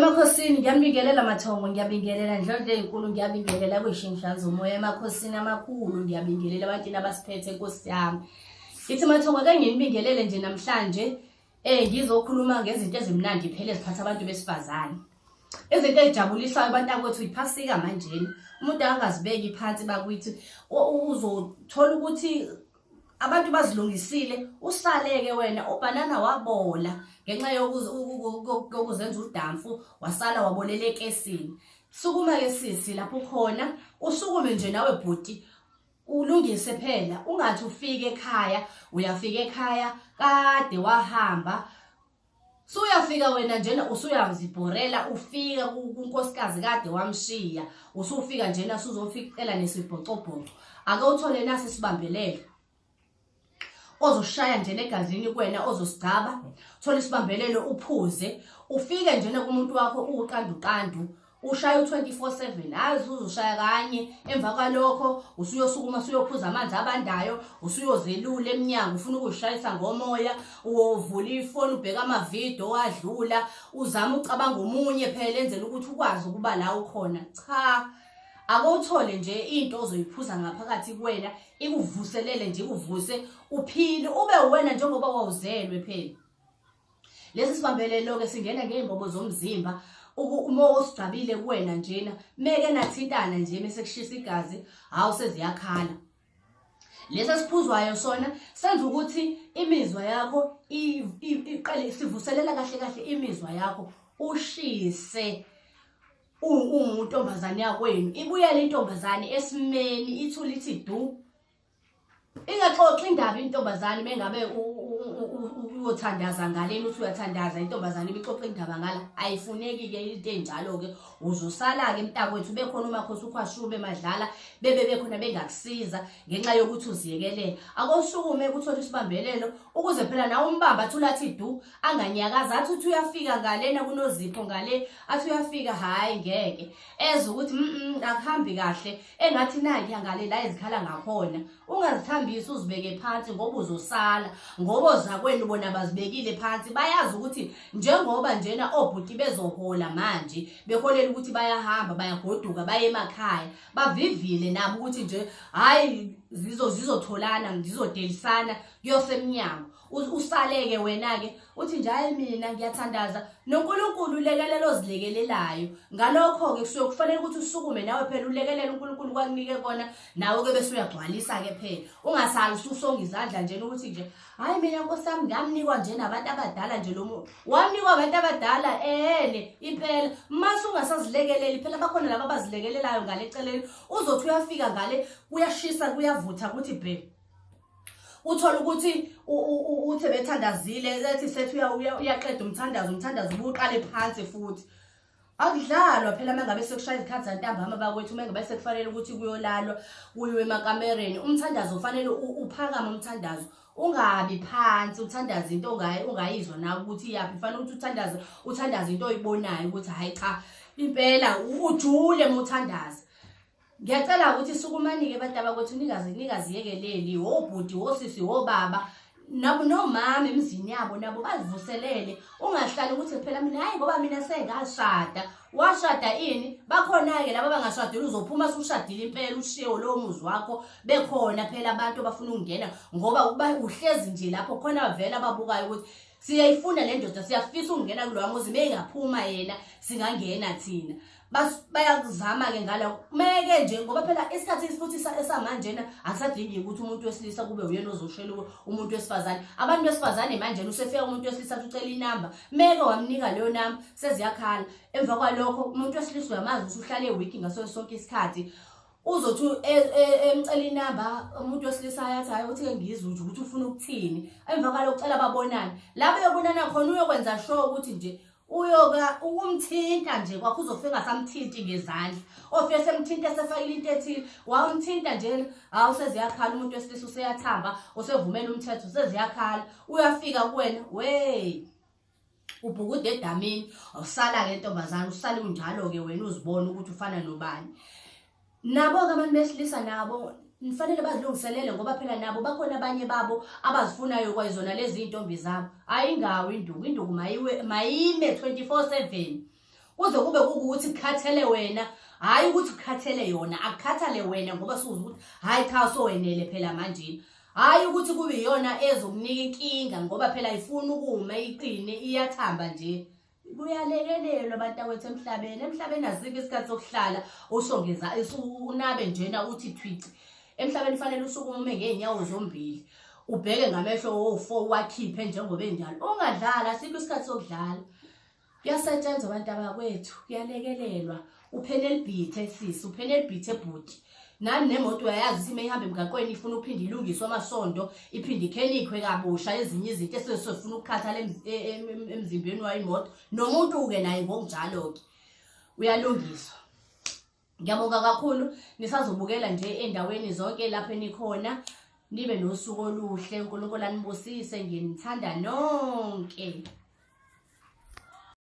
Emakhosini ngiyabingelela mathongo, ngiyabingelela ndlondle ezinkulu, ngiyabingelela kwishintshanzo umoya emakhosini amakhulu, ngiyabingelela abantini abasiphethe Nkosi yami. Ithi mathongo ake nginibingelele nje namhlanje ngizokhuluma ngezinto ezimnandi phela eziphatha abantu besifazane. Izinto ezijabulisayo abantakwethu iphasika manjeni. Umuntu angazibeki phansi bakuthi uzothola ukuthi abantu bazilungisile, usaleke wena ubanana wabola ngenxa yokuzenza udamfu, wasala wabolela ekesini. Sukuma ke sisi lapho khona, usukume nje nawe bhuti, ulungise phela, ungathi ufike ekhaya, uyafika ekhaya kade wahamba. Suyafika wena njena usuyazibhorela, ufika kunkosikazi kade wamshiya, usufika njena suzofikela nesibhocobhoco. Ake uthole nasi isibambelelo ozoshaya njena egazini kuwena, ozosigcaba, thola isibambelelo uphuze, ufike njena kumuntu wakho uqandu, ushaya u24/7, hayi uzoshaya kanye. Emva kwalokho usuyosukuma, usuyophuza amanzi abandayo, usuyozelula eminyango, ufuna ukuyishayisa ngomoya, uvula ifoni, ubheka amavidiyo wadlula, uzama ucabanga omunye phela enzela ukuthi ukwazi ukuba la ukhona. Cha, akawuthole nje into ozoyiphuza ngaphakathi kuwena, ikuvuselele nje, ikuvuse uphile ube wena njengoba wawuzelwe phela. Lesi sibambelelo ke singena ngezimbobo zomzimba. Uma usigcabile kuwena njena, meke nathintana nje bese kushisa igazi, hawu seziyakhala. Lesi siphuzwayo sona senza ukuthi imizwa yakho iqale sivuselela kahle kahle imizwa yakho, ushise untombazane yakwenu. Ibuyele intombazane esimeni, ithule ithi du. Ingaxoxa indaba intombazane mengabe uyothandaza ngaleni, uthi uyathandaza intombazane ibixoxa indaba ngala. Ayifuneki ke into enjalo ke, uzosala ke mntakwethu bekhona umakhosi ukhwashube madlala bekhona bengakusiza ngenxa yokuthi uziyekelele. Akosukume ukuthola isibambelelo ukuze phela nawe umbamba athula athi du, anganyakaza athi uthi uyafika ngalena kunozipho ngale, athi uyafika hayi ngeke eze ukuthi akuhambi kahle, engathi nangi ngale la izikhala ngakhona. Ungazithambisi uzibeke phansi ngoba uzosala, ngoba ozakwenu bona bazibekile phansi, bayazi ukuthi njengoba njena obhuti bezohola manje, beholela ukuthi bayahamba, bayagoduka, baye emakhaya, bavivile nabo ukuthi nje hayi zizotholana, zizodelisana kuyosemnyango. Usaleke wena-ke uthi nje hayi mina ngiyathandaza, noNkulunkulu ulekelele ozilekelelayo. Ngalokho-ke kusuke kufanele ukuthi usukume nawe phela ulekelele uNkulunkulu kwakunike kona, nawe-ke bese uyagcwalisa-ke phela. Ungasali ususonga izandla njena ukuthi nje hayi mina Nkosi yami ngamnikwa nje nabantu abadala nje lo muntu. Wamnikwa abantu abadala impela. Mase ungasazilekeleli phela bakhona laba abazilekelelayo ngale eceleni, uzothi uyafika ngale kuyashisa kuyavutha ukuthi bhe. Uthola ukuthi uthe bethandazile ethi sethi uyaqeda umthandazo ubuqale phansi futhi. Akudlalwa phela mangabe sekushaya izikhathi zantambama bakwethu, mangabe sekufanele ukuthi kuyolalwa kuyiwe emakamereni. Umthandazo ufanele uphakame umthandazo, ungabi phansi uthandaza into ungayizwa nawe ukuthi yaphi. Kufanele ukuthi uthandaza into oyibonayo ukuthi hayi cha impela ujule muthandaza. Ngiyacela ukuthi sukumani-ke abantu abakwethu ningaziyekeleli, obhuti, osisi, obaba, nabo nomama emzini yabo nabo bazivuselele. Ungahlali ukuthi phela mina hayi ngoba mina sengashada. Washada ini? Bakhona-ke laba bangashadile, uzophuma usushadile impela ushiye lowo muzi wakho. Bekhona phela abantu abafuna ukungena ngoba uhlezi nje lapho khona vele ababukayo ukuthi siyayifuna le ndoda, siyafisa ukungena kuloya muzi, mengaphuma yena singangena thina. Bayakuzama-ke ngala meke nje ngoba phela isikhathi futhi esamanjena akusadingi ukuthi umuntu wesilisa kube uyena ozoshela umuntu wesifazane. Abantu besifazane manje usefika umuntu wesilisa ucela inamba, meke wamnika leyo namba, seziyakhala. Emva kwalokho umuntu wesilisa uyamazi usuhlale ewiki ngaso sonke isikhathi, uzothi emcela inamba umuntu wesilisa ayathi hayi uthi ke ngizwe nje ukuthi ufuna ukuthini. Emva kwalokho ucela babonane, la beyobonana khona uyokwenza sure ukuthi nje ukumthinta nje kwakho, uzofika ngasamthinti ngezandla, ofike semthinta esefakile into ethile, wawumthinta nje hawu seziyakhala. Umuntu wesilisa useyathamba, usevumela umthetho, seziyakhala. Uyafika kuwena ubhukude edamini, awusala-ke ntombazane, usale unjalo-ke wena uzibona ukuthi ufana nobani. Nabo-ke abantu besilisa nabo nifanele bazilungiselele ngoba phela nabo bakhona abanye babo abazifunayo kwayizona lezi intombi zabo. Ayingawo induku mayime 24/7. kuze kube kukuthi kukhathele wena, hayi ukuthi kukhathele yona, akukhathale wena ngoba suza ukuthi hayi cha sowenele phela manje. Hayi ukuthi kube iyona ezokunika inkinga ngoba phela ayifuni ukuma iqine iyathamba nje. Kuyalekelelwa abantakwethu emhlabeni. Emhlabeni azikho isikhathi sokuhlala usongeza unabe njena uthi thwici. Emhlabeni fanele usukume ngeenyawo zombili. Ubheke ngamehlo wo4 wakhiphe njengoba enjalo. Ungadlala asikho isikhathi sokudlala. Kuyasetshenzwa abantu abakwethu, kuyalekelelwa. Uphene elibhithe sisi, uphene elibhithe bhuti. Nani nemoto uyayazi ukuthi mehamba emgaqweni ifuna uphinde ilungiswe amasondo, iphinde ikhenikhwe kabusha ezinye izinto esesifuna ukukhathala emzimbeni wayimoto. Nomuntu ke naye ngokunjalo ke uyalungiswa. Ngiyabonga kakhulu nisazobukela nje endaweni zonke lapho enikhona. Nibe nosuku oluhle, uNkulunkulu anibusise, nginithanda nonke.